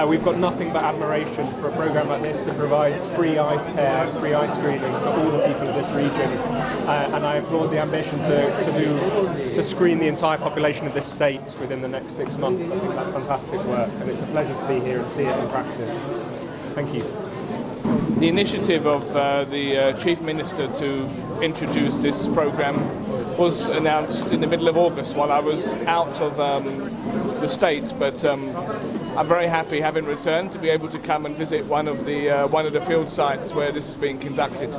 We've got nothing but admiration for a program like this that provides free eye care, free eye screening to all the people of this region. And I applaud the ambition to screen the entire population of this state within the next 6 months. I think that's fantastic work, and it's a pleasure to be here and see it in practice. Thank you. The initiative of the Chief Minister to introduce this program was announced in the middle of August while I was out of the States, but I'm very happy, having returned, to be able to come and visit one of the field sites where this is being conducted.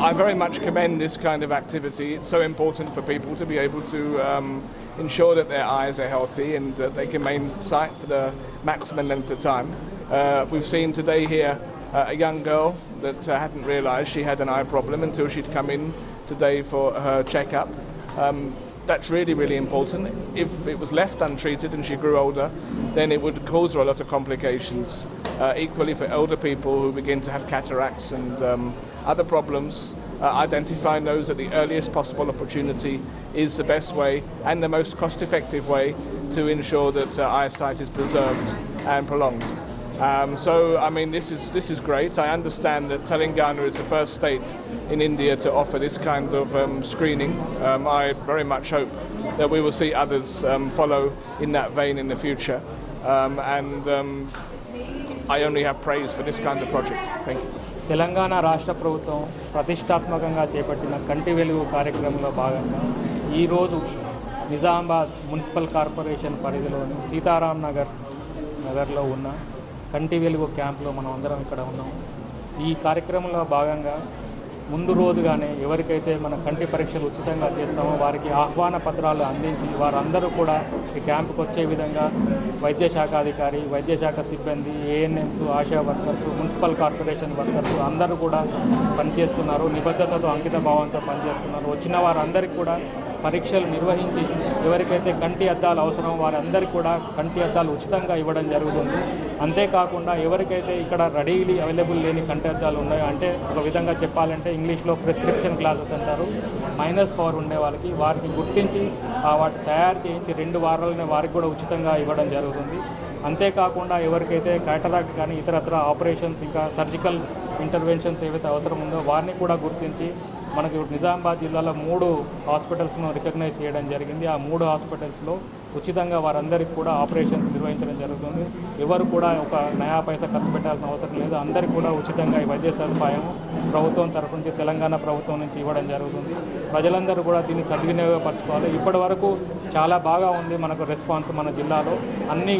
I very much commend this kind of activity. It's so important for people to be able to ensure that their eyes are healthy and that they can maintain sight for the maximum length of time. We've seen today here a young girl that hadn't realised she had an eye problem until she'd come in today for her checkup. That's really, really important. If it was left untreated and she grew older, then it would cause her a lot of complications. Equally for older people who begin to have cataracts and other problems, identifying those at the earliest possible opportunity is the best way and the most cost-effective way to ensure that eyesight is preserved and prolonged. So, I mean, this is great. I understand that Telangana is the first state in India to offer this kind of screening. I very much hope that we will see others follow in that vein in the future. I only have praise for this kind of project. Thank you. Telangana రాష్ట్ర ప్రభుత్వం ప్రతిష్టాత్మకంగా చేపట్టిన కంటి వెలుగు కార్యక్రమంలో భాగంగా ఈరోజు Nizamabad municipal corporation పరిధిలోని సీతారాం నగర్లో ఉన్న కంటి వెలుగు క్యాంప్లో మనం అందరం ఇక్కడ ఉన్నాం. ఈ కార్యక్రమంలో భాగంగా ముందు రోజుగానే ఎవరికైతే మన కంటి పరీక్షలు ఉచితంగా చేస్తామో వారికి ఆహ్వాన పత్రాలు అందించి వారందరూ కూడా ఈ క్యాంపుకు వచ్చే విధంగా వైద్య శాఖ అధికారి, వైద్య శాఖ సిబ్బంది, ANMs, ASHA workers, municipal corporation workers అందరూ కూడా పనిచేస్తున్నారు. నిబద్ధతతో, అంకిత భావంతో పనిచేస్తున్నారు. వచ్చిన వారందరికీ కూడా పరీక్షలు నిర్వహించి ఎవరికైతే కంటి అద్దాలు అవసరమో వారందరికీ కూడా కంటి అద్దాలు ఉచితంగా ఇవ్వడం జరుగుతుంది. అంతేకాకుండా ఎవరికైతే ఇక్కడ రెడీలీ అవైలబుల్ లేని కంటి అద్దాలు ఉన్నాయో, అంటే ఒక విధంగా చెప్పాలంటే ఇంగ్లీష్లో ప్రిస్క్రిప్షన్ గ్లాసెస్ అంటారు, మైనస్ పవర్ ఉండే వారికి గుర్తించి వాటి తయారు చేయించి 2 వారాలనే వారికి కూడా ఉచితంగా ఇవ్వడం జరుగుతుంది. అంతేకాకుండా ఎవరికైతే క్యాటరాక్ట్ కానీ ఇతరత్ర ఆపరేషన్స్ ఇంకా సర్జికల్ ఇంటర్వెన్షన్స్ ఏవైతే అవసరం ఉందో వారిని కూడా గుర్తించి మనకి నిజామాబాద్ జిల్లాలో 3 హాస్పిటల్స్ను రికగ్నైజ్ చేయడం జరిగింది. ఆ 3 హాస్పిటల్స్లో ఉచితంగా వారందరికీ కూడా ఆపరేషన్స్ నిర్వహించడం జరుగుతుంది. ఎవరు కూడా ఒక నయా పైసా ఖర్చు పెట్టాల్సిన అవసరం లేదు. అందరికీ కూడా ఉచితంగా ఈ వైద్య సదుపాయం ప్రభుత్వం తరఫు నుంచి, తెలంగాణ ప్రభుత్వం నుంచి ఇవ్వడం జరుగుతుంది. ప్రజలందరూ కూడా దీన్ని సద్వినియోగపరచుకోవాలి. ఇప్పటి వరకు చాలా బాగా ఉంది మనకు రెస్పాన్స్. మన జిల్లాలో అన్ని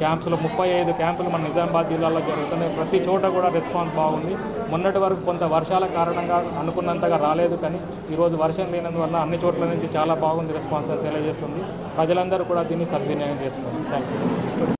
క్యాంప్స్లో 35 క్యాంపులు మన నిజామాబాద్ జిల్లాలో జరుగుతున్నాయి. ప్రతి చోట కూడా రెస్పాన్స్ బాగుంది. మొన్నటి వరకు కొంత వర్షాల కారణంగా అనుకున్నంతగా రాలేదు, కానీ ఈరోజు వర్షం లేనందువల్ల అన్ని చోట్ల నుంచి చాలా బాగుంది రెస్పాన్స్ అని తెలియజేస్తుంది. ప్రజలందరూ కూడా దీన్ని సద్వినియోగం చేసుకోండి. Thank you.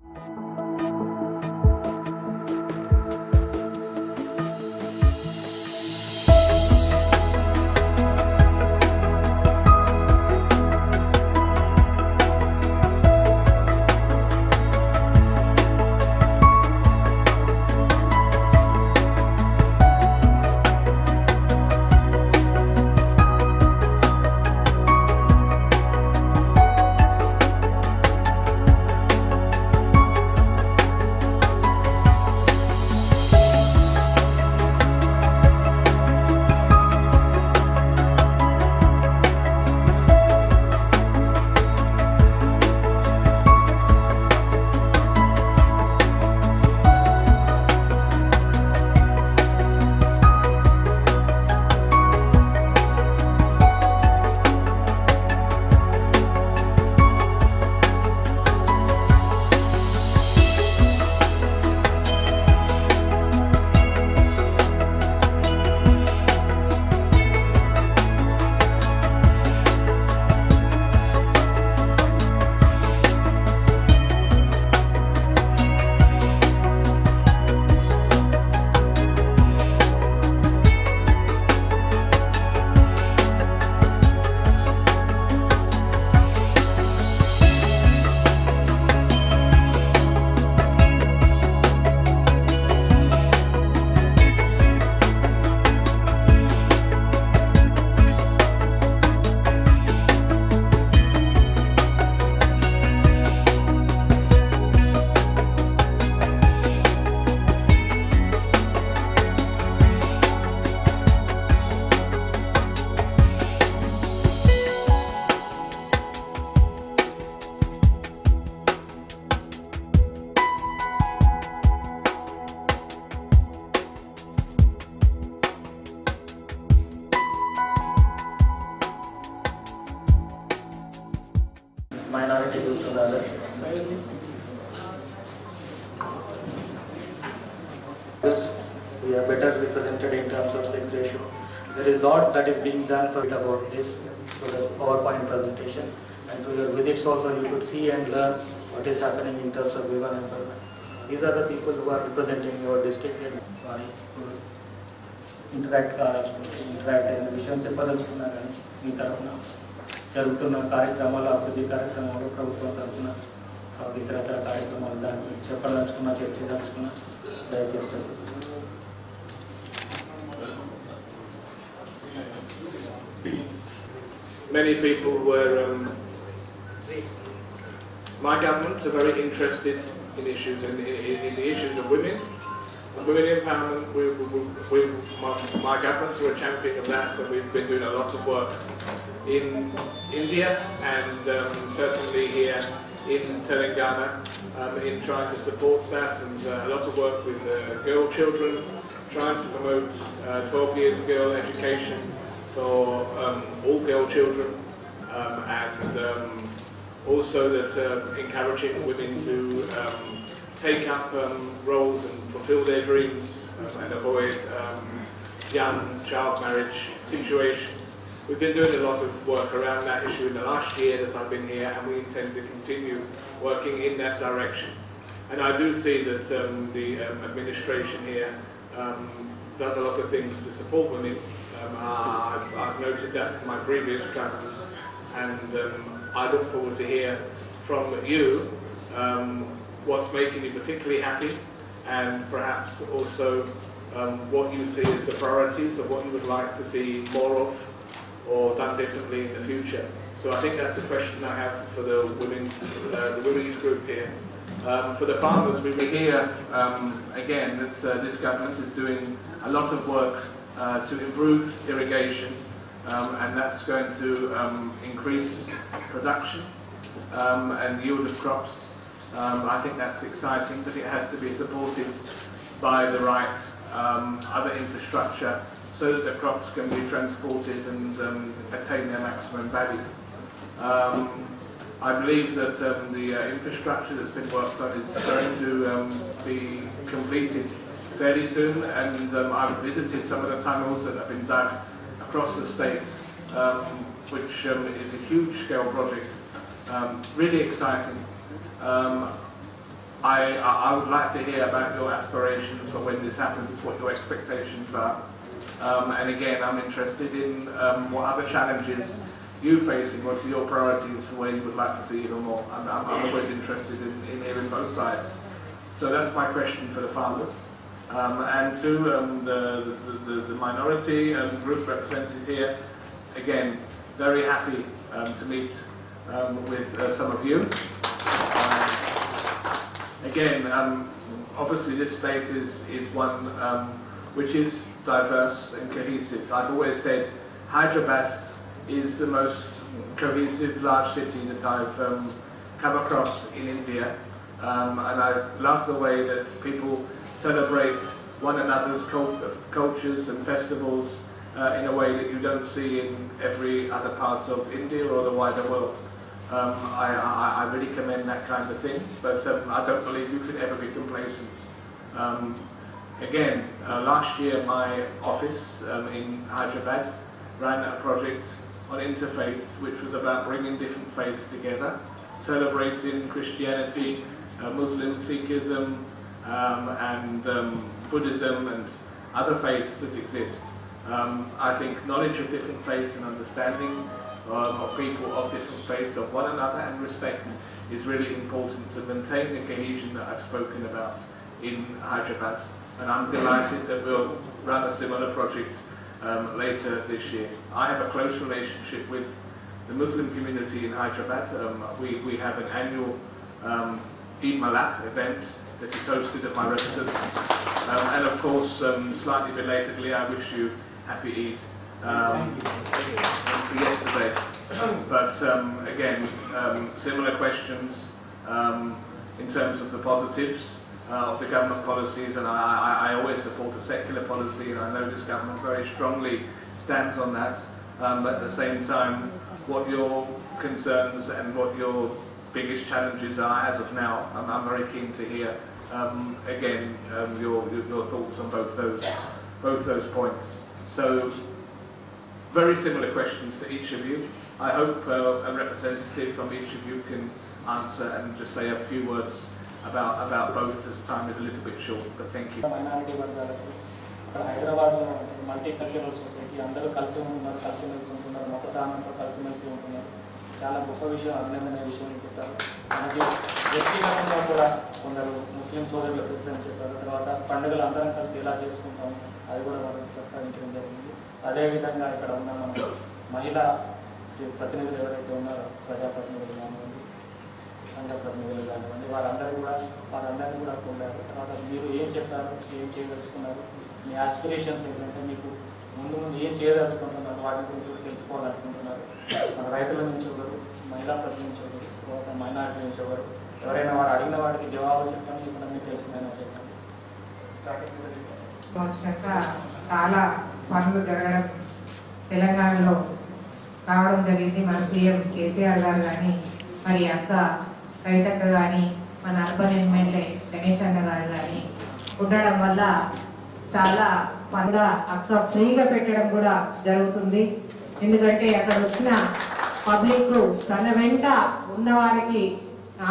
minority groups or the other. We are better represented in terms of sex ratio. There is a lot that is being done for it about this through the PowerPoint presentation, and through your visits also you could see and learn what is happening in terms of women empowerment. These are the people who are representing your district and interact అనే విషయం చెప్పదలుచుకున్నా కానీ మీ తరఫున జరుగుతున్న కార్యక్రమాలు అభివృద్ధి కార్యక్రమాలు ప్రభుత్వం తరఫున ఇతరతర కార్యక్రమాలు దాని గురించి చెప్పదలుచుకున్నా చర్చించదలుచుకున్నా దయచేసి చెప్తున్నాను. Many people were, my governments are very interested in issues, in the issues of women. Women empowerment, my governments were championing of that, and we've been doing a lot of work in India and certainly here in Telangana in trying to support that, and a lot of work with girl children, trying to promote 12 years girl education for all girl children, and also that encouraging women to take up roles and fulfill their dreams and avoid young child marriage situations. We've been doing a lot of work around that issue in the last year that I've been here, and we intend to continue working in that direction. And I do see that the administration here does a lot of things to support women. I've noted that from my previous travels, and I look forward to hear from you what's making you particularly happy, and perhaps also what you see as the priorities of what you would like to see more of or done differently in the future. So I think that's the question I have for the women's group here. For the farmers, we hear again that this government is doing a lot of work to improve irrigation, and that's going to increase production and yield of crops. I think that's exciting, but it has to be supported by the right other infrastructure so that the crops can be transported and attain their maximum value. I believe that the infrastructure that's been worked on is going to be completed fairly soon, and I've visited some of the tunnels that have been dug across the state, which is a huge scale project, really exciting. I would like to hear about your aspirations for when this happens, what your expectations are. And again, I'm interested in what other challenges you're facing, what are your priorities for where you would like to see even more. I'm always interested in hearing both sides. So that's my question for the farmers. And to the minority group represented here, again, very happy to meet with some of you. Again, obviously this state is one which is diverse and cohesive. I've always said Hyderabad is the most cohesive large city that I've come across in India, and I love the way that people celebrate one another's cultures and festivals in a way that you don't see in every other part of India or the wider world. I really commend that kind of thing, but I don't believe you could ever be complacent. Again, last year my office in Hyderabad ran a project on interfaith, which was about bringing different faiths together, celebrating Christianity, Muslim, Sikhism, and Buddhism and other faiths that exist. I think knowledge of different faiths and understanding of people of different faiths of one another and respect is really important to maintain the cohesion that I've spoken about in Hyderabad. And I'm delighted that we'll run a similar project later this year. I have a close relationship with the Muslim community in Hyderabad. We have an annual Eid Malak event that is hosted at my residence. And of course, slightly belatedly, I wish you happy Eid for yesterday. But again, similar questions in terms of the positives of the government policies, and I always support a secular policy, and I know this government very strongly stands on that. But at the same time, what your concerns and what your biggest challenges are as of now. I'm very keen to hear again your thoughts on both those points. So very similar questions to each of you. I hope a representative from each of you can answer and just say a few words about both, as time is a little bit short, but thank you. Minority వర్గాలకు ఇక్కడ హైదరాబాద్లో multicultural society అందరూ కలిసి ఉంటున్నారు, కలిసిమెలిసి ఉంటున్నారు, మతదానంతో కలిసిమెలిసి ఉంటున్నారు. చాలా గొప్ప విషయం, అభినందన విషయం చెప్పారు. మనకి వ్యక్తిగతంగా కూడా కొందరు ముస్లిం సోదరులు తెలుసని చెప్పారు. తర్వాత పండుగలు అందరం కలిసి ఎలా చేసుకుంటాం అది కూడా మనం ప్రస్తావించడం జరిగింది. అదేవిధంగా ఇక్కడ ఉన్న మన మహిళా ప్రతినిధులు ఎవరైతే ఉన్నారో, ప్రజాప్రతినిధులు కానివ్వండి, సంఘ ప్రతినిధులు కానివ్వండి, వారందరినీ కూడా పొందారు. తర్వాత మీరు ఏం చెప్పారు, ఏం చేయదలుచుకున్నారు, మీ ఆస్పిరేషన్స్ ఏంటంటే మీకు ముందు ఏం చేయదలుచుకుంటున్నారు, వాటి గురించి కూడా తెలుసుకోవాలనుకుంటున్నారు. మన రైతుల నుంచి ఒకరు, మహిళా ప్రజల నుంచి ఒకరు, తర్వాత మైనారిటీ నుంచి ఒకరు, ఎవరైనా వారు అడిగిన వాటికి జవాబు చెప్తాను, ఇప్పుడు అన్నీ తెలిసిందని చెప్పండి. వచ్చినాక చాలా పనులు జరగడం తెలంగాణలో రావడం జరిగింది. మన సీఎం కేసీఆర్ గారు కానీ, మరి అక్క కవితక్క కానీ, మన అర్బన్ ఎమ్మెల్యే గణేష్ అన్న గారు కానీ ఉండడం వల్ల చాలా పనుగా అక్క ఫ్రీగా పెట్టడం కూడా జరుగుతుంది. ఎందుకంటే అక్కడ వచ్చిన పబ్లిక్ తన వెంట ఉన్న వారికి,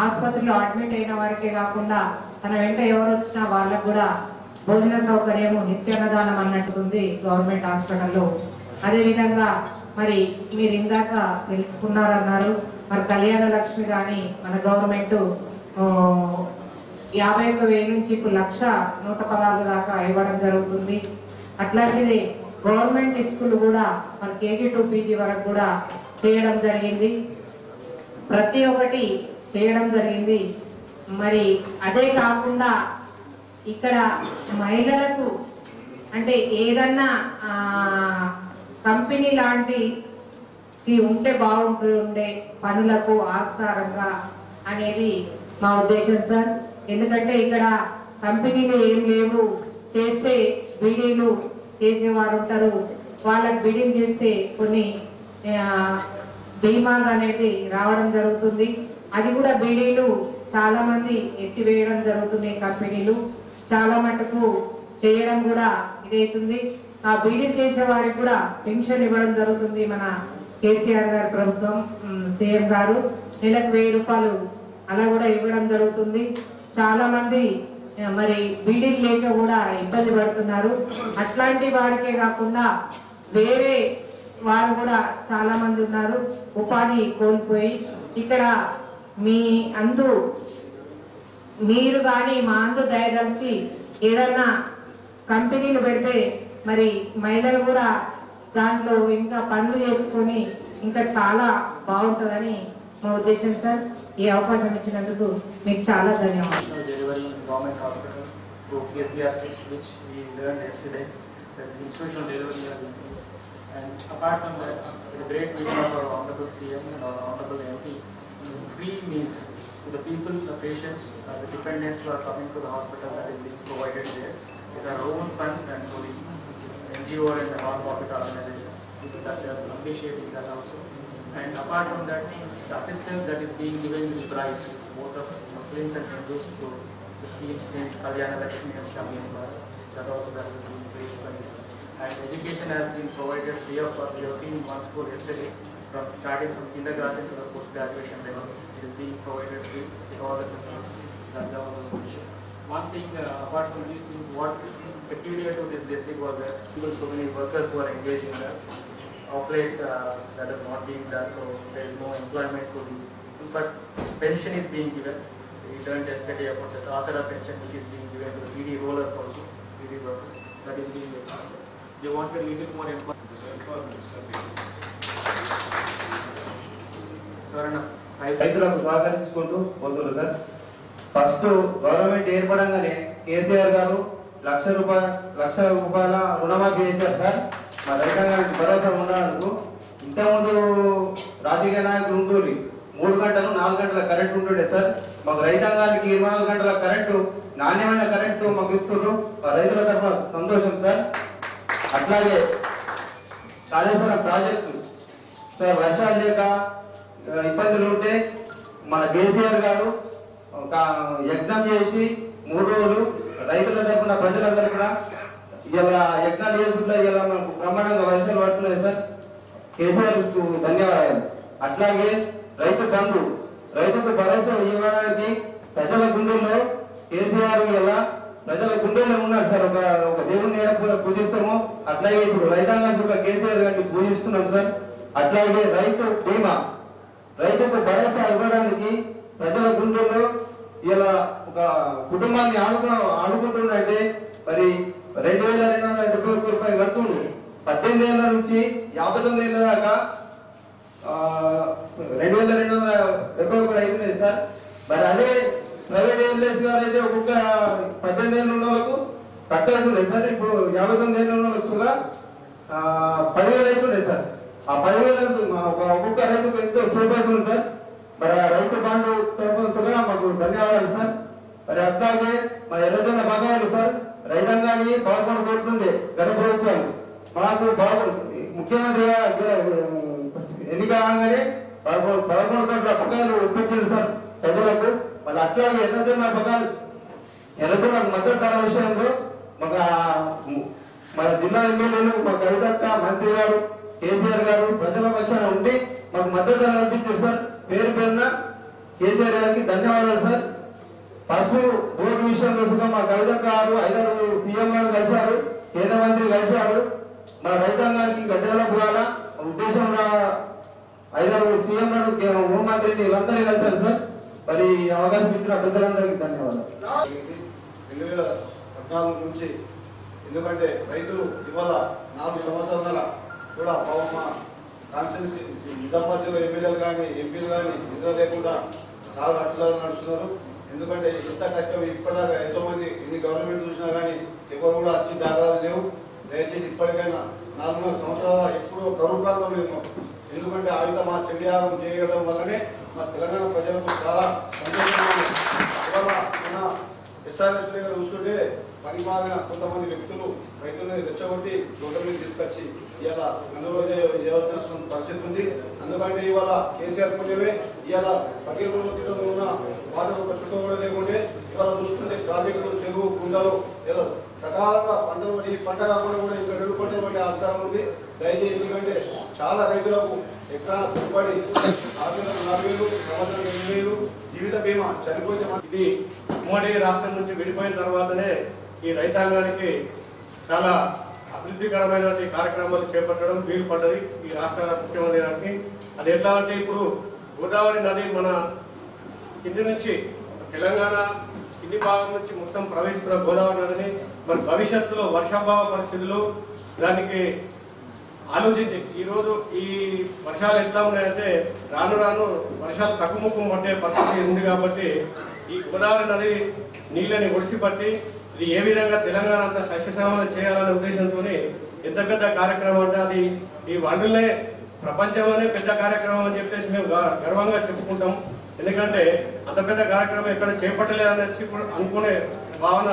ఆసుపత్రిలో అడ్మిట్ అయిన వారికే కాకుండా తన వెంట ఎవరు వచ్చినా వాళ్ళకు కూడా భోజన సౌకర్యము, నిత్యాన్నదానం అన్నట్టుంది గవర్నమెంట్ హాస్పిటల్లో. అదేవిధంగా మరి మీరు ఇందాక తెలుసుకున్నారన్నారు, మరి కళ్యాణ లక్ష్మి కానీ మన గవర్నమెంట్ 51,000 నుంచి ఇప్పుడు 1,116 దాకా ఇవ్వడం జరుగుతుంది. అట్లాంటిది గవర్నమెంట్ స్కూల్ కూడా మన KG to PG వరకు కూడా చేయడం జరిగింది. ప్రతి ఒక్కటి చేయడం జరిగింది. మరి అదే కాకుండా ఇక్కడ మహిళలకు అంటే ఏదన్నా కంపెనీ లాంటిది ఉంటే బాగుంటుండే పనులకు ఆస్కారంగా అనేది మా ఉద్దేశం సార్. ఎందుకంటే ఇక్కడ కంపెనీలు ఏం లేవు, చేస్తే బీడీలు చేసేవారు ఉంటారు, వాళ్ళకి బిడింగ్ చేస్తే కొన్ని బీమాలు అనేది రావడం జరుగుతుంది. అది కూడా బీడీలు చాలా మంది ఎత్తివేయడం జరుగుతుంది. కంపెనీలు చాలా మటుకు చేయడం కూడా ఇదవుతుంది. ఆ బీడీ చేసే వారికి కూడా పెన్షన్ ఇవ్వడం జరుగుతుంది. మన కేసీఆర్ గారి ప్రభుత్వం, సీఎం గారు నెలకు 1000 రూపాయలు అలా కూడా ఇవ్వడం జరుగుతుంది. చాలా మంది మరి బీడీలు లేక కూడా ఇబ్బంది పడుతున్నారు. అట్లాంటి వారికే కాకుండా వేరే వారు కూడా చాలా మంది ఉన్నారు ఉపాధి కోల్పోయి. ఇక్కడ మీ అందు మీరు కానీ మా అందు దయదలిచి ఏదన్నా కంపెనీలు పెడితే మరి మహిళలు కూడా దాంట్లో ఇంకా పనులు చేసుకొని ఇంకా చాలా బాగుంటుందని మా ఉద్దేశం సార్. ఈ అవకాశం ఇచ్చినందుకు మీకు చాలా ధన్యవాదాలు. Delivery in government hospital through KCR kits, which we learned yesterday that institutional delivery has increased. And apart from that, it's a great vision of our honorable CM and our honorable MP, free meals to the people, the patients, the dependents who are coming to the hospital that is being provided there with our own funds and to the NGO and the non-profit organization. That they are appreciating that also. And apart from that, the assistance that is being given to the brides, both of Muslims and Hindus, to the schemes named Kalyana Lakshmi and Shami Bharat, that also that is being paid. And education has been provided free of cost. We have seen one school yesterday, starting from kindergarten to the post-graduation level, it is being provided free with all the facilities. That's the mission. One thing, apart from these things, what peculiar to this district was that so many workers who are engaged in that. Of late, that is not being done, so there is no employment to these people. But pension is being given. We learned yesterday about the Asara pension, which is being given to the BD rollers also, BD workers. That is being expanded. They want a little more employment. రైతులకు సహకరించుకుంటూ పోతున్నారు sir. First government ఏర్పడంగానే KCR గారు 1,00,000 రూపాయల రుణమాఫీ చేశారు sir. మా రైతాంగానికి భరోసా ఉన్నందుకు. ఇంతకుముందు రాజకీయ నాయకులు ఉంటూరి 3 గంటలు 4 గంటల కరెంట్ ఉంటుండే సార్. మాకు రైతాంగానికి 24 గంటల కరెంటు, నాణ్యమైన కరెంటు మాకు ఇస్తున్నారు. రైతుల తరఫున సంతోషం సార్. అట్లాగే కాళేశ్వరం ప్రాజెక్టు సార్, వర్షాలు లేక ఇబ్బందులు ఉంటే మన కేసీఆర్ గారు ఒక యజ్ఞం చేసి 3 రోజులు రైతుల తరఫున ప్రజల తరఫున ఇలా యజ్ఞాలు చేసుకుంటే ఇలా మనకు బ్రహ్మాండంగా వర్షాలు పడుతున్నాయి సార్. కేసీఆర్ ధన్యవాదాలు. అట్లాగే రైతు బంధు, రైతుకు భరోసా ఇవ్వడానికి ప్రజల గుండెల్లో కేసీఆర్ ఇలా ప్రజల గుండెల్లో ఉన్నాడు సార్. ఒక దేవుని పూజిస్తాము, అట్లాగే ఇప్పుడు రైతాంగం చుక్క కేసీఆర్ గారిని పూజిస్తున్నాం సార్. అట్లాగే రైతు బీమా, రైతుకు భరోసా ఇవ్వడానికి ప్రజల గుండెల్లో ఇలా ఒక కుటుంబాన్ని ఆదుకుంటుండే మరి 2271 రూపాయలు కడుతుండు. 18 ఏళ్ళ నుంచి 59 ఏళ్ళ దాకా 2271 అవుతున్నాయి సార్. మరి అదే ప్రైవేట్ ఎల్ఐసి గారు అయితే ఒక్కొక్క 18 ఏళ్ళ ఉన్న వాళ్ళకు తక్కువ అవుతున్నాయి సార్. ఇప్పుడు 59 ఏళ్ళ ఉన్న వాళ్ళకు 10,000 అవుతుండే సార్. ఆ 10,000 ఒక్కొక్క రైతుకు ఎంతో సేఫ్ అవుతుంది సార్. మరి ఆ రైతు బాండు తరఫున మాకు ధన్యవాదాలు సార్. మరి అట్లాగే మా ఎర్రజొన్న బకాయిలు సార్, రైతాంగాన్ని 11 కోట్లు ఉండే గత ప్రభుత్వాలు మాకు ముఖ్యమంత్రి ఎన్నిక కాగానే 11 కోట్ల బకాయిలు ఒప్పించారు సార్ ప్రజలకు. మళ్ళీ అట్లాగే ఎర్రజొన్న మద్దతు ధర విషయంలో మా జిల్లా ఎమ్మెల్యేలు, మా కవితక్క, మంత్రి గారు, కేసీఆర్ గారు ప్రజల పక్షాన ఉండి మాకు మద్దతు ధర కల్పించారు సార్. పేరు పేరున కేసీఆర్ గారికి ధన్యవాదాలు సార్. పసుపు బోర్డు విషయంలో మా కవితక్క గారు 5 సీఎంలను కలిశారు, కేంద్ర మంత్రి కలిశారు. మా రైతాంగానికి డెవలప్ కావాలా ఉద్దేశంలో 5 సీఎంలను, హోంమంత్రిని వీళ్ళందరినీ కలిశారు సార్. మరి అవకాశం ఇచ్చిన పెద్దలందరికీ ధన్యవాదాలు. 2014 నుంచి ఎందుకంటే రైతులు ఇవాళ 4 సంవత్సరాల కూడా మా కాన్స్టిట్యున్సీ నిజామాబాద్ జిల్లా ఎమ్మెల్యేలు కానీ ఎంపీలు కానీ నిద్ర లేకుండా చాలా అట్లా నడుస్తున్నారు. ఎందుకంటే ఎంత కష్టం ఇప్పటిదాకా ఎంతోమంది ఎన్ని గవర్నమెంట్ చూసినా కానీ ఎవరు కూడా వచ్చి దాఖలాలు లేవు. దయచేసి ఇప్పటికైనా 4 సంవత్సరాల ఎప్పుడూ కరువు ప్రాంతం మేము ఎందుకంటే ఆయుధ మా చెడియాగం చేయడం వల్లనే మా తెలంగాణ ప్రజలకు చాలా సంతోషంగా ఎస్ఆర్ఎస్ దగ్గర చూస్తుంటే పరిపాలన కొంతమంది వ్యక్తులు రైతులను రెచ్చగొట్టి రోడ్ల మీద తీసుకొచ్చి ఇవాళ అందులో చేయవలసిన పరిస్థితి ఉంది. అందుకంటే ఇవాళ కేసీఆర్ పుణ్యమే ఇవాళ 15 రోజుల క్రితం ఉన్న వాటర్ ఒక చుట్టూ కూడా లేకుంటే ఇవాళ చూస్తుంటే ప్రాజెక్టులు, చెరువు, కుండలు ఏదో సకాలంగా పంటలు ఈ పంట కాకుండా కూడా ఇంకా 2 పంటలు పడే ఆస్కారం ఉంది. దయచేసి ఎందుకంటే చాలా రైతులకు ఎక్కడ దిగుబడి 4,000 సంవత్సరం 8,000 జీవిత బీమా చనిపోతే ఇది ఉమ్మడి రాష్ట్రం నుంచి విడిపోయిన తర్వాతనే ఈ రైతాంగానికి చాలా అభివృద్ధికరమైన కార్యక్రమాలు చేపట్టడం వీలు పడ్డది ఈ రాష్ట్ర ముఖ్యమంత్రి గారికి. అది ఎట్లా అంటే ఇప్పుడు గోదావరి నది మన కింది నుంచి తెలంగాణ కింది భాగం నుంచి మొత్తం ప్రవహిస్తున్న గోదావరి నదిని మరి భవిష్యత్తులో వర్షాభావ పరిస్థితులు దానికి ఆలోచించి ఈరోజు ఈ వర్షాలు ఎట్లా ఉన్నాయంటే రాను రాను వర్షాలు తగ్గుముఖం పట్టే పరిస్థితి ఉంది. కాబట్టి ఈ గోదావరి నది నీళ్ళని ఒడిసిపట్టి ఇది ఏ విధంగా తెలంగాణ అంతా సస్యశ్యామలం చేయాలనే ఉద్దేశంతో ఎంత పెద్ద కార్యక్రమం అంటే అది ఈ వరల్డ్లోనే ప్రపంచంలోనే పెద్ద కార్యక్రమం అని చెప్పేసి మేము గర్వంగా చెప్పుకుంటాం. ఎందుకంటే అంత పెద్ద కార్యక్రమం ఎక్కడ చేపట్టలేదని అనుకునే భావన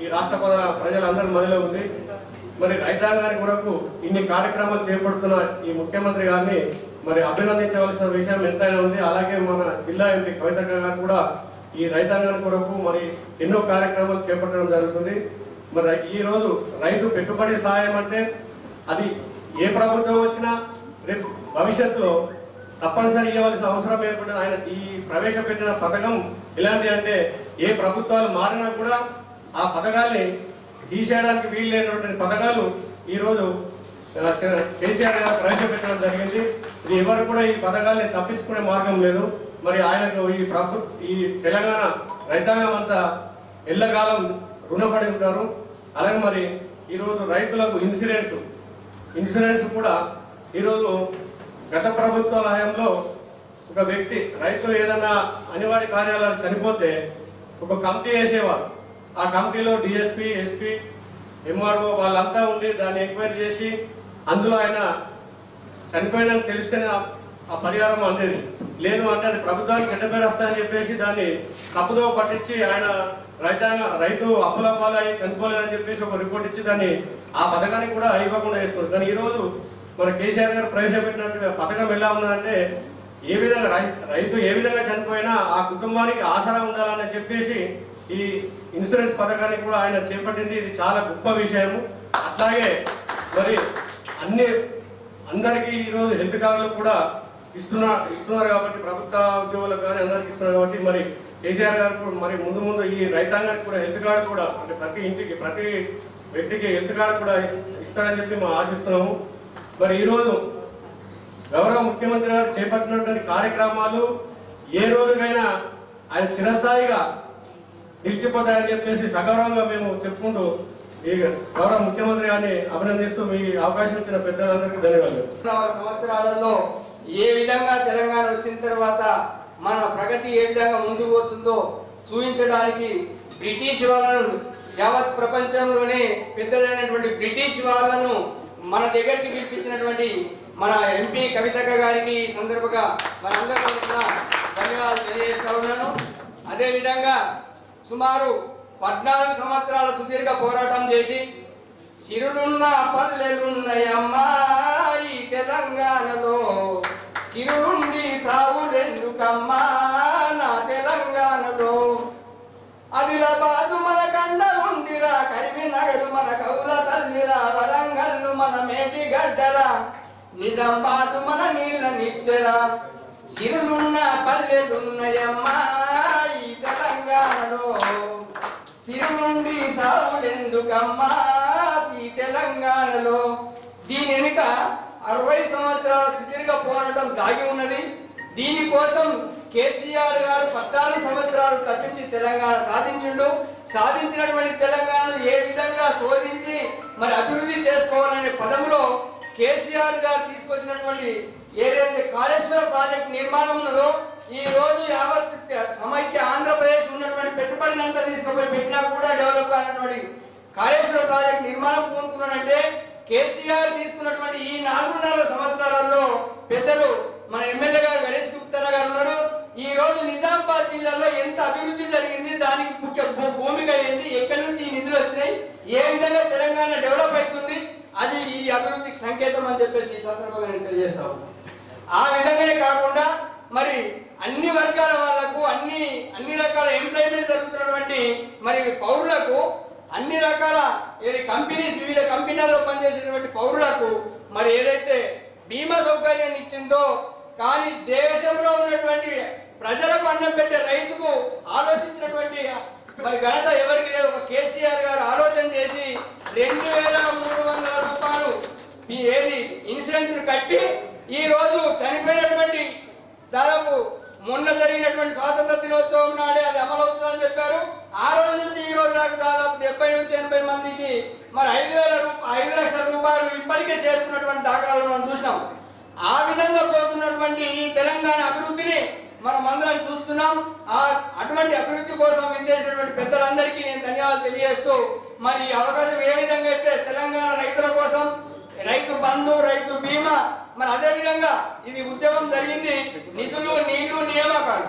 ఈ రాష్ట్ర ప్రజలందరి మధ్యలో ఉంది. మరి రైతాంగానికి కొరకు ఇన్ని కార్యక్రమాలు చేపడుతున్న ఈ ముఖ్యమంత్రి గారిని మరి అభినందించవలసిన విషయం ఎంతైనా ఉంది. అలాగే మన జిల్లా ఎంపీ కవితక్క గారు కూడా ఈ రైతాంగానికి కొరకు మరి ఎన్నో కార్యక్రమాలు చేపట్టడం జరుగుతుంది. మరి ఈ రోజు రైతు పెట్టుబడి సహాయం అంటే అది ఏ ప్రభుత్వం వచ్చినా రేపు భవిష్యత్తులో తప్పనిసరి ఇవ్వాల్సిన అవసరం ఏర్పడింది. ఆయన ఈ ప్రవేశపెట్టిన పథకం ఇలాంటి అంటే ఏ ప్రభుత్వాలు మారినా కూడా ఆ పథకాల్ని తీసేయడానికి వీలు లేనటువంటి పథకాలు ఈరోజు కేసీఆర్ గారు ప్రవేశపెట్టడం జరిగింది. ఇది ఎవరు కూడా ఈ పథకాల్ని తప్పించుకునే మార్గం లేదు. మరి ఆయనకు ఈ తెలంగాణ రైతాంగం అంతా ఎల్లకాలం రుణపడి ఉంటారు. అలాగే మరి ఈరోజు రైతులకు ఇన్సూరెన్స్ కూడా ఈరోజు గత ప్రభుత్వాల హయాంలో ఒక వ్యక్తి రైతులు ఏదైనా అనివార్య కార్యాలయాలు చనిపోతే ఒక కమిటీ వేసేవారు. ఆ కమిటీలో డిఎస్పీ, ఎస్పీ, ఎంఆర్ఓ వాళ్ళంతా ఉండి దాన్ని ఎంక్వైరీ చేసి అందులో ఆయన చనిపోయిందని తెలిస్తేనే ఆ పరిహారం అందేది. లేదు అంటే అది ప్రభుత్వానికి చెడ్డ పేరు వస్తాయని చెప్పేసి దాన్ని తప్పుదో పట్టించి ఆయన రైతు అప్పులపాలయ్యి చనిపోలేదని చెప్పేసి ఒక రిపోర్ట్ ఇచ్చి దాన్ని ఆ పథకానికి కూడా ఇవ్వకుండా చేస్తుంది. కానీ ఈరోజు మన కేసీఆర్ గారు ప్రవేశపెట్టినట్టు పథకం ఎలా ఉన్నదంటే ఏ విధంగా రైతు ఏ విధంగా చనిపోయినా ఆ కుటుంబానికి ఆసరా ఉండాలని చెప్పేసి ఈ ఇన్సూరెన్స్ పథకాన్ని కూడా ఆయన చేపట్టింది. ఇది చాలా గొప్ప విషయము. అట్లాగే మరి అందరికీ ఈరోజు హెల్త్ కార్డులు కూడా ఇస్తున్నారు కాబట్టి, ప్రభుత్వ ఉద్యోగులకు కానీ అందరికి ఇస్తున్నారు కాబట్టి, మరి కేసీఆర్ గారు కూడా మరి ముందు ఈ రైతాంగానికి కూడా హెల్త్ కార్డు కూడా అంటే ప్రతి ఇంటికి ప్రతి వ్యక్తికి హెల్త్ కార్డు కూడా ఇస్తారని చెప్పి మేము ఆశిస్తున్నాము. మరి ఈరోజు గౌరవ ముఖ్యమంత్రి గారు చేపట్టినటువంటి కార్యక్రమాలు ఏ రోజుకైనా ఆయన చిరస్థాయిగా నిలిచిపోతాయని చెప్పేసి సగౌరవంగా మేము చెప్పుకుంటూ ఈ గౌరవ ముఖ్యమంత్రి గారిని అభినందిస్తూ మీ అవకాశం ఇచ్చిన పెద్దలందరికీ ధన్యవాదాలు. సంవత్సరాలలో ఏ విధంగా తెలంగాణ వచ్చిన తర్వాత మన ప్రగతి ఏ విధంగా ముందుకు పోతుందో చూపించడానికి బ్రిటిష్ వాళ్ళను, యావత్ ప్రపంచంలోనే పెద్దలైనటువంటి బ్రిటిష్ వాళ్ళను మన దగ్గరికి పిలిపించినటువంటి మన ఎంపీ కవితక్క గారికి ఈ సందర్భంగా మనందరి తరఫున ధన్యవాదాలు తెలియజేస్తా ఉన్నాను. అదేవిధంగా సుమారు 14 సంవత్సరాల సుదీర్ఘ పోరాటం చేసి సిరులున్న పల్లెలున్నాయమ్మా ఈ తెలంగాణలో, సిరుండి సాగులెందుకమ్మా నా తెలంగాణలో, ఆదిలాబాదు మన కండ ఉండిరా, కరీంనగర్ మన కౌల తల్లిరా, వరంగల్లు మన మేటి గడ్డరా, నిజామాబాద్ మన నీళ్ళ నిచ్చరా, సిరులున్న పల్లెలున్నాయమ్మా ఈ తెలంగాణలో, సిరుండి సాగులెందుకమ్మా ఈ తెలంగాణలో. దీని వెనుక 60 సంవత్సరాల సుదీర్ఘ పోరాటం దాగి ఉన్నది. దీనికోసం కేసీఆర్ గారు 14 సంవత్సరాలు తప్పించి తెలంగాణ సాధించిండు. సాధించినటువంటి తెలంగాణను ఏ విధంగా శోధించి మరి అభివృద్ధి చేసుకోవాలనే పదములో కేసీఆర్ గారు తీసుకొచ్చినటువంటి ఏదైతే కాళేశ్వర ప్రాజెక్టు నిర్మాణం ఉన్నదో, ఈ రోజు యావత్ సమైక్య ఆంధ్రప్రదేశ్ ఉన్నటువంటి పెట్టుబడిని అంతా తీసుకుపోయి పెట్టినా కూడా డెవలప్ కానటువంటి కాళేశ్వర ప్రాజెక్టు నిర్మాణం పూనుకున్నాడంటే కేసీఆర్ తీసుకున్నటువంటి ఈ 4.5 సంవత్సరాలలో పెద్దలు మన ఎమ్మెల్యే గారు గణేష్ గుప్తా గారు ఉన్నారు. ఈ రోజు నిజామాబాద్ జిల్లాలో ఎంత అభివృద్ధి జరిగింది, దానికి ముఖ్య భూమిక ఏంది, ఎక్కడి నుంచి ఈ నిధులు వచ్చినాయి, ఏ విధంగా తెలంగాణ డెవలప్ అవుతుంది, అది ఈ అభివృద్ధికి సంకేతం అని చెప్పేసి ఈ సందర్భంగా నేను తెలియజేస్తాను. ఆ విధంగానే కాకుండా మరి అన్ని వర్గాల వాళ్లకు అన్ని రకాల ఎంప్లాయ్మెంట్ జరుగుతున్నటువంటి మరి పౌరులకు, అన్ని రకాల కంపెనీస్ వివిధ కంపెనీల్లో పనిచేసేటువంటి పౌరులకు మరి ఏదైతే బీమా సౌకర్యాన్ని ఇచ్చిందో, కానీ దేశంలో ఉన్నటువంటి ప్రజలకు అన్నం పెట్టే రైతుకు ఆలోచించినటువంటి మరి ఘనత ఎవరికి లేదు. ఒక కేసీఆర్ గారు ఆలోచన చేసి 2300 రూపాయలు ఇన్సూరెన్స్ కట్టి ఈ రోజు చనిపోయినటువంటి దాదాపు మొన్న జరిగినటువంటి స్వాతంత్ర దినోత్సవం నాడే అది అమలవుతుందని చెప్పారు. ఆ రోజు నుంచి ఈ రోజు దాకా దాదాపు 70 నుంచి 80 మందికి మరి 5 లక్షల రూపాయలు ఇప్పటికే చేరుకున్నటువంటి దాఖలాలు మనం చూసినాం. ఆ విధంగా పోతున్నటువంటి ఈ తెలంగాణ అభివృద్ధిని మనం అందరం చూస్తున్నాం. అటువంటి అభివృద్ధి కోసం విచ్చేసినటువంటి పెద్దలందరికీ నేను ధన్యవాదాలు తెలియజేస్తూ మరి అవకాశం ఏ విధంగా అయితే తెలంగాణ రైతుల కోసం రైతు బంధు, రైతు బీమా, మరి అదే విధంగా ఇది ఉద్యమం జరిగింది. నిధులు, నీళ్లు, నియామకాలు,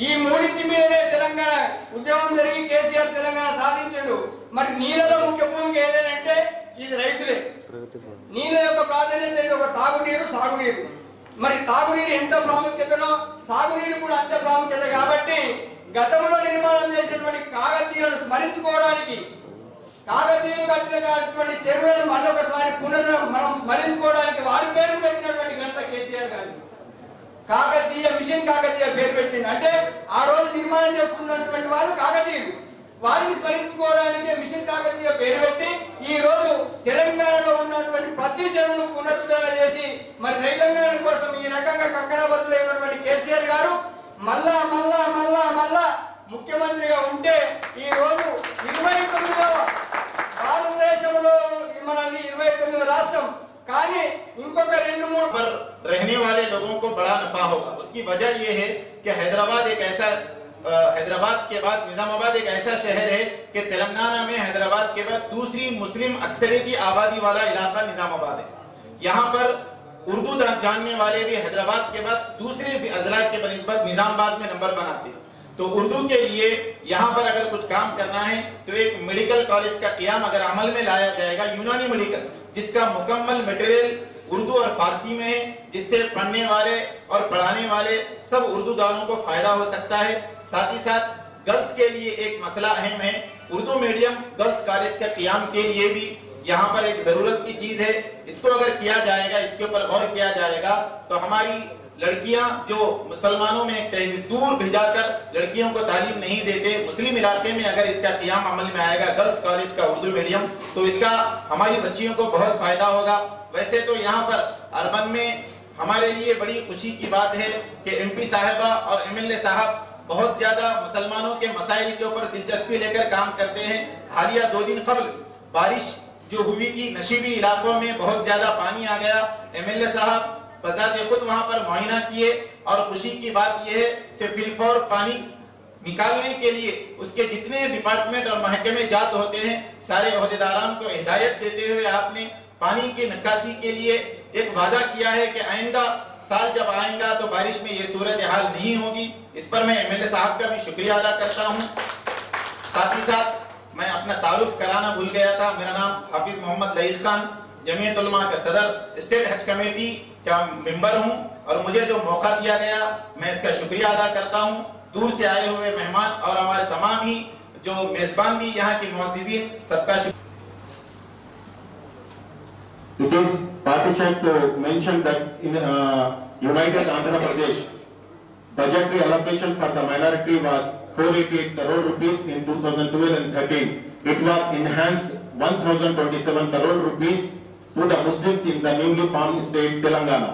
ఈ మూడింటి మీదనే తెలంగాణ ఉద్యమం జరిగి కేసీఆర్ తెలంగాణ సాధించాడు. మరి నీళ్ళలో ముఖ్య భూమిక ఏదైనా ఇది రైతులే. నీళ్ళ యొక్క ప్రాధాన్యత ఇది ఒక తాగునీరు, సాగునీరు. మరి తాగునీరు ఎంత ప్రాముఖ్యతనో సాగునీరు కూడా అంత ప్రాముఖ్యత. కాబట్టి గతంలో నిర్మాణం చేసినటువంటి కాకతీయులను స్మరించుకోవడానికి, కాకతీయులు కట్టినటువంటి చెరువులను మరొకసారి మనం స్మరించుకోవడానికి వారి పేరు పెట్టినటువంటి ఘనత కేసీఆర్ గారు. కాకతీయ మిషన్ కాకతీయ పేరు పెట్టింది. అంటే ఆ రోజు నిర్మాణం చేసుకున్నటువంటి వారు కాకతీయులు, వారిని స్మరించుకోవడానికి మిషన్ కాకతీయ పేరు పెట్టి ఈ రోజు తెలంగాణలో ఉన్నటువంటి ప్రతి చెరువును పునరుద్ధరణ చేసి మరి తెలంగాణ కోసం ఈ రకంగా కంకణబద్ధులైనటువంటి కేసీఆర్ గారు మళ్ళా మళ్ళా మళ్ళా మళ్ళా ముఖ్యమంత్రిగా ఉంటే ఈ రోజు 29వ భారతదేశంలో మనది 29వ రాష్ట్రం. కానీ ఇంకొక 2-3 पर रहने वाले लोगों को बड़ा नफा होगा. उसकी वजह ये है कि हैदराबाद के बाद निजामाबाद एक ऐसा शहर है कि तेलंगाना में हैदराबाद के बाद दूसरी मुस्लिम अक्सरियती आबादी वाला इलाका निजामाबाद है. यहाँ पर उर्दू जानने वाले भी हैदराबाद के बाद दूसरे अजला के बनिस्बत निजामाबाद में नंबर बनाते हैं. तो उर्दू के लिए यहाँ पर अगर कुछ काम करना है तो एक मेडिकल कॉलेज का क़याम अगर अमल में लाया जाएगा, यूनानी मेडिकल, जिसका मुकम्मल मटेरियल उर्दू और फारसी में है, जिससे पढ़ने वाले और पढ़ाने वाले सब उर्दूदारों को फायदा हो सकता है। साथ ही साथ गर्ल्स के लिए एक मसला अहम है, उर्दू मीडियम गर्ल्स कॉलेज का क़याम के लिए भी यहाँ पर एक जरूरत की चीज है। इसको अगर किया जाएगा, इसके ऊपर गौर किया जाएगा, तो हमारी लड़कियां जो मुसलमानों में कहीं दूर भिजाकर लड़कियों को तालीम नहीं देते, मुस्लिम इलाके में अगर इसका क़याम अमल में आएगा गर्ल्स कॉलेज का उर्दू मीडियम, तो इसका हमारी बच्चियों को बहुत फायदा होगा। वैसे तो यहाँ पर अर्बन में हमारे लिए बड़ी खुशी की बात है कि एमपी साहिबा और एमएलए साहब बहुत ज्यादा मुसलमानों के मसाइल के ऊपर दिलचस्पी लेकर काम करते हैं। हालिया 2 दिन कबल बारिश जो हुई थी, नशीबी इलाकों में बहुत ज्यादा पानी आ गया। एमएलए साहब बजाते खुद वहां पर मुआयना किए और खुशी की बात यह है कि फिलफौर पानी निकालने के लिए उसके जितने डिपार्टमेंट और महकमे जात होते हैं, सारे ओहदेदारान को हिदायत देते हुए आपने पानी की निकासी के लिए एक वादा किया है कि आइंदा साल जब आएगा तो बारिश में ये सूरत हाल नहीं होगी। इस पर मैं एमएलए साहब का भी शुक्रिया अदा करता हूँ। साथ ही साथ मैं अपना तारुफ कराना भूल गया था, मेरा नाम हाफिज मोहम्मद लईक खान, जमीयत उलमा का सदर, स्टेट हज कमेटी का मेंबर हूँ, और मुझे जो मौका दिया गया मैं इसका शुक्रिया अदा करता हूँ। दूर से आए हुए मेहमान और हमारे तमाम ही जो मेजबान भी यहाँ के मुअज़्ज़िज़ीन, सबका शुक्रिया। It is partition to mention that in United Andhra Pradesh, budgetary allocation for the minority was 488 crore rupees in 2012 and 13. It was enhanced 1027 crore rupees to the Muslims in the newly formed state Telangana.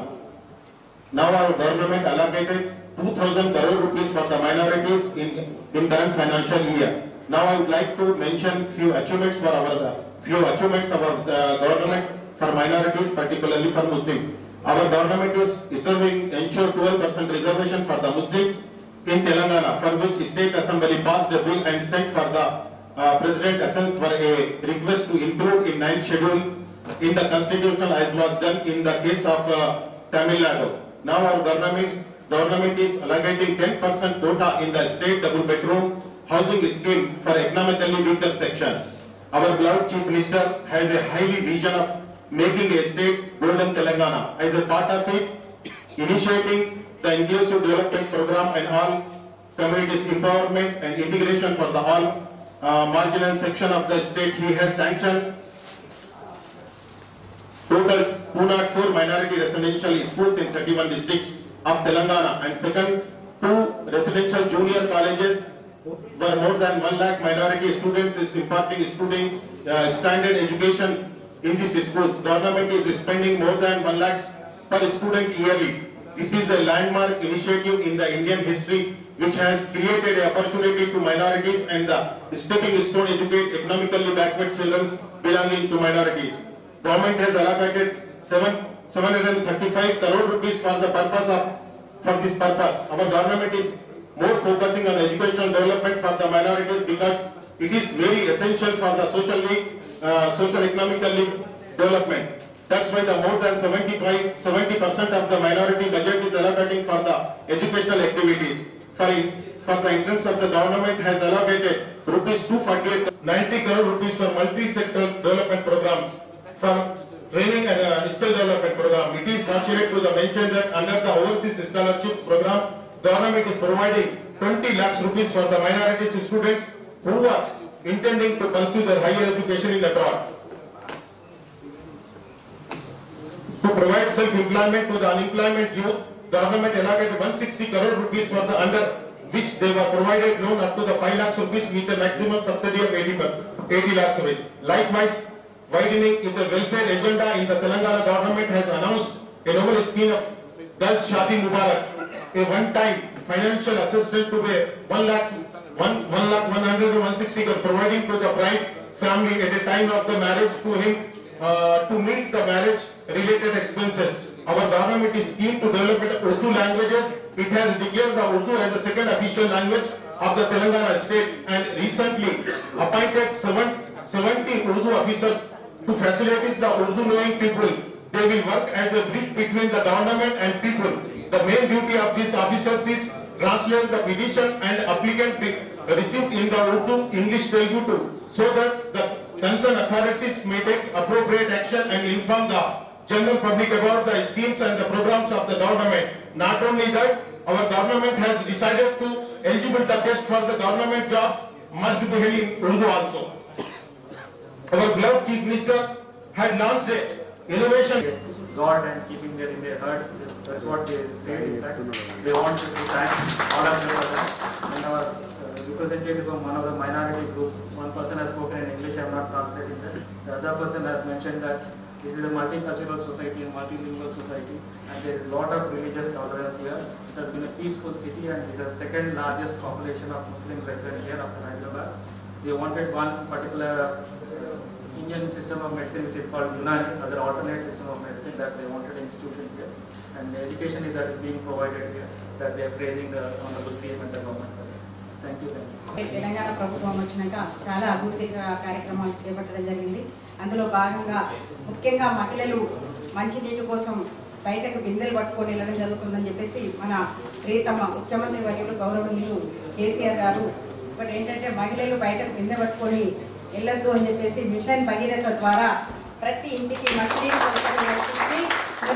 Now our government allocated 2000 crore rupees for the minorities in current financial year. Now I would like to mention few achievements of our government for minorities, particularly for Muslims. Our government is ensure 12% reservation for the Muslims in Telangana, for which State Assembly passed a bill and sent for the President Assent for a request to include in 9th schedule in the constitution, as was done in the case of Tamil Nadu. Now our government is allocating 10% quota in the state double bedroom housing scheme for economically weaker section. Our beloved Chief Minister has a highly vision of making a state golden Telangana. As a part of it, initiating the inclusive development program and all communities empowerment and integration for the all marginal section of the state, he has sanctioned total 204 minority residential schools in 31 districts of Telangana, and second, 2 residential junior colleges where more than 1 lakh minority students is imparting standard education in these schools. Government is spending more than 1 lakh per student yearly. This is a landmark initiative in the Indian history which has created an opportunity to minorities and the stepping stone educate economically backward children belonging to minorities. Government has allocated 735 crore rupees for this purpose. Our government is more focusing on educational development for the minorities because it is very essential for the socio-economically development. That's why the more than 70% of the minority budget is allocating for the educational activities. For the interest of the government has allocated rupees 248 crore rupees for multi-sectoral development programs, for training and skill development program. It is fortunate to mention that under the overseas scholarship program, government is providing 20 lakhs rupees for the minority students who are intending to pursue their higher education in abroad. To provide self-employment to the unemployment youth, government allocated 160 crore rupees for the under which they were provided loan up to the 5 lakhs rupees with a maximum subsidy of 80 lakhs rupees. Likewise, widening in the welfare agenda in the Telangana government has announced a novel scheme of Dal Shadi Mubarak, a one-time financial assistance to a 1 lakh 100 to 160 crore providing to the bride family at the time of the marriage to him to meet the marriage related expenses. Our government is keen to develop Urdu languages. It has declared the Urdu as the second official language of the Telangana state and recently appointed 70 Urdu officers to facilitate the Urdu knowing people. They will work as a bridge between the government and people. The main duty of these officers is translate the petition and applicant received in the Urdu, English, Telugu too, so that the concerned authorities may take appropriate action and inform the general public about the schemes and the programs of the government. Not only that, our government has decided to eligible the test for the government jobs must be held in Urdu also. Our beloved Chief Minister had launched a innovation. God and keeping them in their hearts. That's what they said. In fact, they want to thank all of them for that. And our representative from one of the minority groups, one person has spoken in English, I am not translating that. The other person has mentioned that this is a multicultural society and multilingual society, and there is a lot of religious tolerance here. It has been a peaceful city, and it is the second largest population of Muslim brethren here after Hyderabad. They wanted one particular Indian system of medicine, which is called Unani, as an alternate system of medicine that they wanted an institution here. And the education is that is being provided here, that they are praising the Honorable CM and the government. Thank you. Telangana ప్రభుత్వం వచ్చినాక చాలా అభివృద్ధి కార్యక్రమాలు చేపట్టడం జరిగింది. అందులో భాగంగా ముఖ్యంగా మహిళలు మంచినీటి కోసం బయటకు బిందెలు పట్టుకొని వెళ్ళడం జరుగుతుందని చెప్పేసి మన ప్రియతమ ముఖ్యమంత్రి వర్యులు గౌరవనీయులు కేసీఆర్ గారు ఒకటి ఏంటంటే మహిళలు బయటకు బిందె పట్టుకొని వెళ్ళొద్దు అని చెప్పేసి మిషన్ భగీరథ ద్వారా ప్రతి ఇంటికి మంచినీరు కల్పించి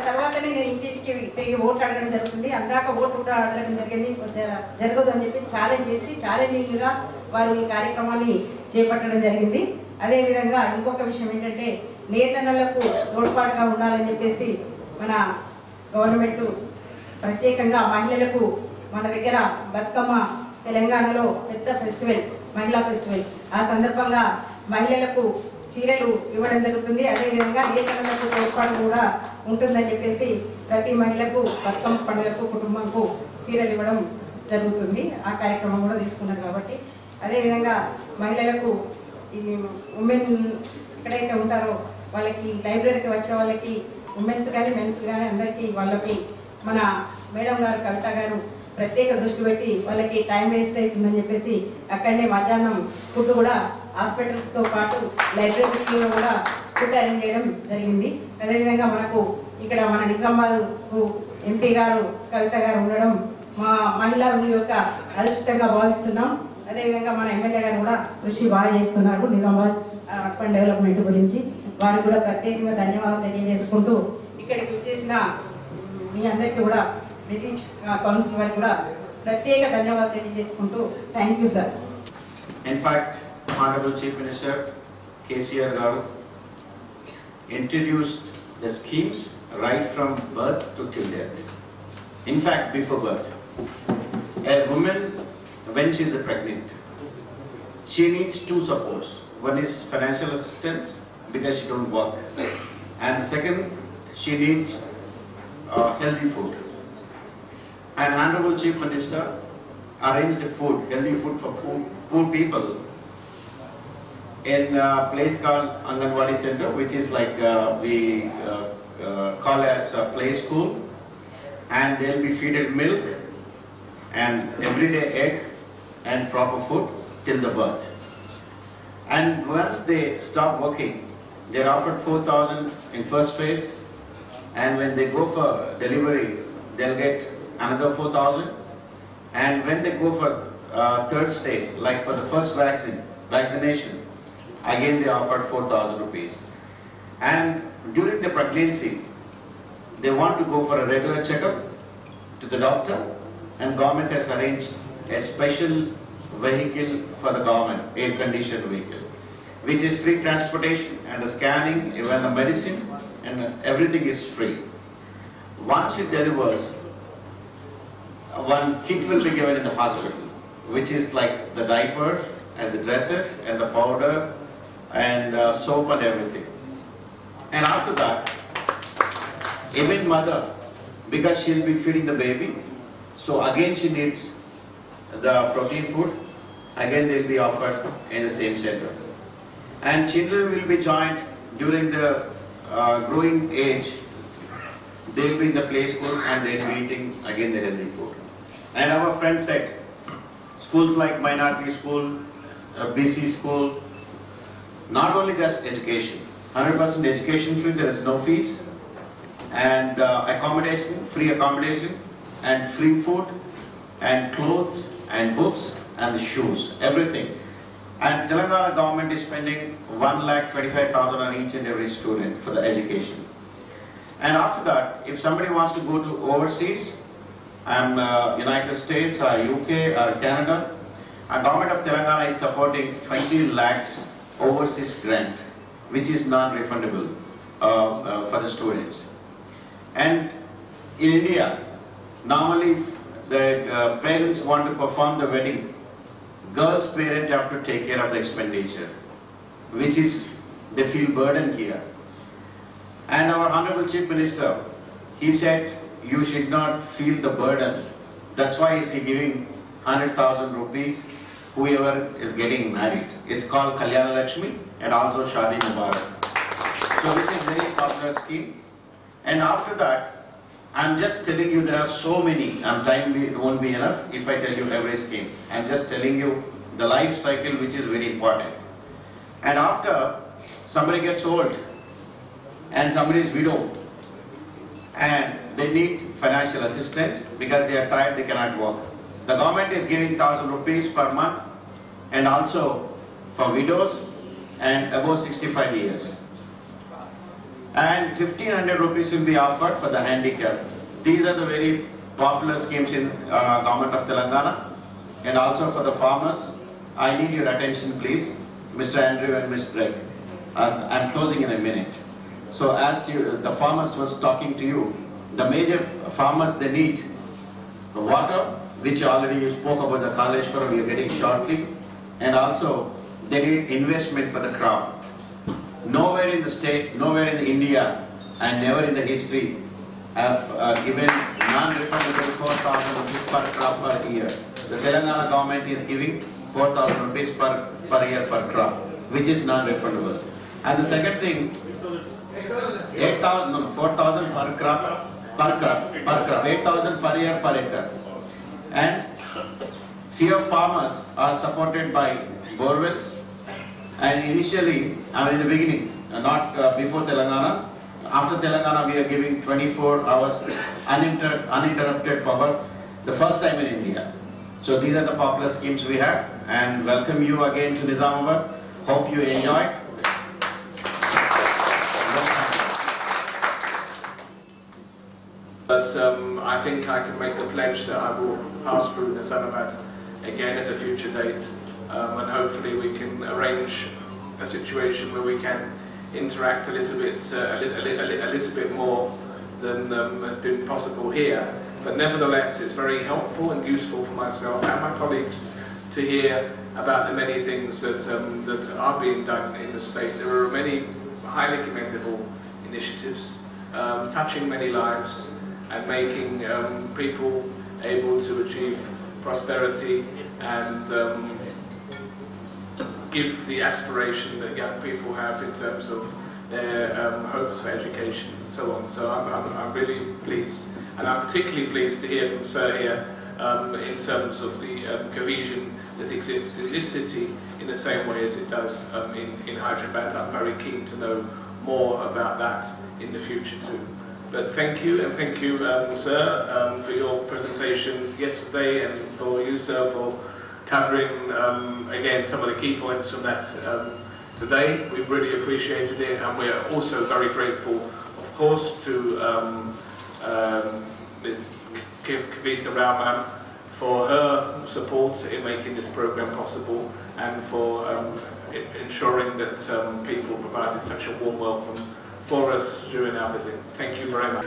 తర్వాతనే నేను ఇంటింటికి తిరిగి ఓట్లు అడగడం జరుగుతుంది. అందాక ఓట్లు కూడా అడగడం జరగదు అని చెప్పి ఛాలెంజ్ చేసి ఛాలెంజింగ్గా వారు ఈ కార్యక్రమాన్ని చేపట్టడం జరిగింది. అదేవిధంగా ఇంకొక విషయం ఏంటంటే నేతన్నలకు తోడ్పాటుగా ఉండాలని చెప్పేసి మన గవర్నమెంట్ ప్రత్యేకంగా మహిళలకు మన దగ్గర బతుకమ్మ తెలంగాణలో పెద్ద ఫెస్టివల్, మహిళా ఫెస్టివల్. ఆ సందర్భంగా మహిళలకు చీరలు ఇవ్వడం జరుగుతుంది. అదేవిధంగా నేతన్నలకు తోడ్పాటు కూడా ఉంటుందని చెప్పేసి ప్రతి మహిళకు బతుకమ్మ పండుగకు కుటుంబంకు చీరలు ఇవ్వడం జరుగుతుంది. ఆ కార్యక్రమం కూడా తీసుకున్నారు కాబట్టి అదేవిధంగా మహిళలకు ఈ ఉమెన్ ఎక్కడైతే ఉంటారో వాళ్ళకి లైబ్రరీకి వచ్చే వాళ్ళకి ఉమెన్స్ కానీ మెన్స్ కానీ అందరికీ వాళ్ళకి మన మేడం గారు కవిత గారు ప్రత్యేక దృష్టి పెట్టి వాళ్ళకి టైం వేస్ట్ అవుతుందని చెప్పేసి అక్కడనే మధ్యాహ్నం ఫుడ్ కూడా హాస్పిటల్స్తో పాటు లైబ్రరీలో కూడా ఫుడ్ అరేంజ్ చేయడం జరిగింది. అదేవిధంగా మనకు ఇక్కడ మన నిజామాబాద్ ఎంపీ గారు కవిత గారు ఉండడం మా మహిళా యొక్క అదృష్టంగా భావిస్తున్నాం. అదేవిధంగా మన ఎమ్మెల్యే గారు కూడా కృషి బాగా చేస్తున్నారు నిజామాబాద్ అర్బన్ డెవలప్మెంట్ గురించి. వారికి కూడా ప్రత్యేకంగా ధన్యవాదాలు తెలియజేసుకుంటూ ఇక్కడికి వచ్చేసిన మీ అందరికీ కూడా బ్రిటిష్ కౌన్సిల్ వారికి కూడా ప్రత్యేక ధన్యవాదాలు తెలియజేసుకుంటూ thank you sir. In fact, Honorable Chief Minister KCR Garu introduced the schemes right from birth to till death. In fact, before birth, a woman when she is pregnant, she needs two supports. One is financial assistance because she don't work, and the second, she needs healthy food. And Honorable Chief Minister arranged food, healthy food for poor people in a place called Anganwadi Center, which is like we call as a play school, and they'll be fed milk and everyday egg and proper food till the birth. And once they stop working, they're offered 4,000 in first phase, and when they go for delivery, they'll get another 4,000, and when they go for third stage, like for the first vaccination, again they offered 4,000 rupees. And during the pregnancy, they want to go for a regular checkup to the doctor, and government has arranged a special vehicle for the government, air-conditioned vehicle, which is free transportation and the scanning, even the medicine, and everything is free. Once it delivers, one kit will be given in the hospital, which is like the diaper and the dresses and the powder and soap and everything. And after that, even mother, because she'll be feeding the baby, so again she needs the protein food, again they'll be offered in the same center. And children will be joined during the growing age. They'll be in the play school and they'll be eating again the healthy food. And our friend said, schools like minority school, BC school, not only just education, 100% education free, there is no fees, and accommodation, free accommodation, and free food, and clothes, and books, and shoes, everything. And Telangana government is spending 1,25,000 on each and every student for the education. And after that, if somebody wants to go to overseas, United States or UK or Canada, the government of Telangana is supporting 20 lakhs overseas grant, which is non-refundable for the students. And in India, normally if the parents want to perform the wedding, girl's parent have to take care of the expenditure, which is, they feel burdened here. And our Honorable Chief Minister, he said, you should not feel the burden. That's why is he giving 100,000 rupees whoever is getting married. It's called Kalyana Lakshmi and also Shadi Mubarak. So which is very popular scheme. And after that, I'm just telling you there are so many, time won't be enough if I tell you every scheme. I'm just telling you the life cycle which is very important. And after somebody gets old and somebody is widow and they need financial assistance because they are tired, they cannot work. The government is giving 1,000 rupees per month and also for widows and above 65 years. And 1,500 rupees will be offered for the handicapped. These are the very popular schemes in government of Telangana. And also for the farmers, I need your attention please, Mr. Andrew and Ms. Greg. I'm closing in a minute. So as the farmers was talking to you, the major farmers, they need the water, which already you spoke about the Kaleshwaram, we are getting shortly. And also, they need investment for the crop. Nowhere in the state, nowhere in India, and never in the history have given non-refundable 4,000 rupees per crop per year. The Telangana government is giving 4,000 rupees per year per crop, which is non-refundable. And the second thing, 4,000 per crop, 8,000 per year per acre. And few farmers are supported by borewells. And initially, in the beginning, not before Telangana, after Telangana we are giving 24 hours uninterrupted power, the first time in India. So these are the popular schemes we have, and welcome you again to Nizamabad. Hope you enjoy. But I think I can make the pledge that I will pass through Nizamabad again at a future date, and hopefully we can arrange a situation where we can interact a little bit more than has been possible here. But nevertheless, it's very helpful and useful for myself and my colleagues to hear about the many things that are being done in the state. There are many highly commendable initiatives touching many lives and making people able to achieve prosperity and give the aspiration that young people have in terms of their hopes for education and so on. So I'm really pleased, and I'm particularly pleased to hear from Sir here in terms of the cohesion that exists in this city in the same way as it does in Hyderabad. I'm very keen to know more about that in the future too. But thank you, and thank you, sir, for your presentation yesterday, and for you, sir, for covering, again, some of the key points from that today. We've really appreciated it, and we're also very grateful, of course, to Kavita Rauman for her support in making this program possible, and for ensuring that people provided such a warm welcome for us during our visit. Thank you very much.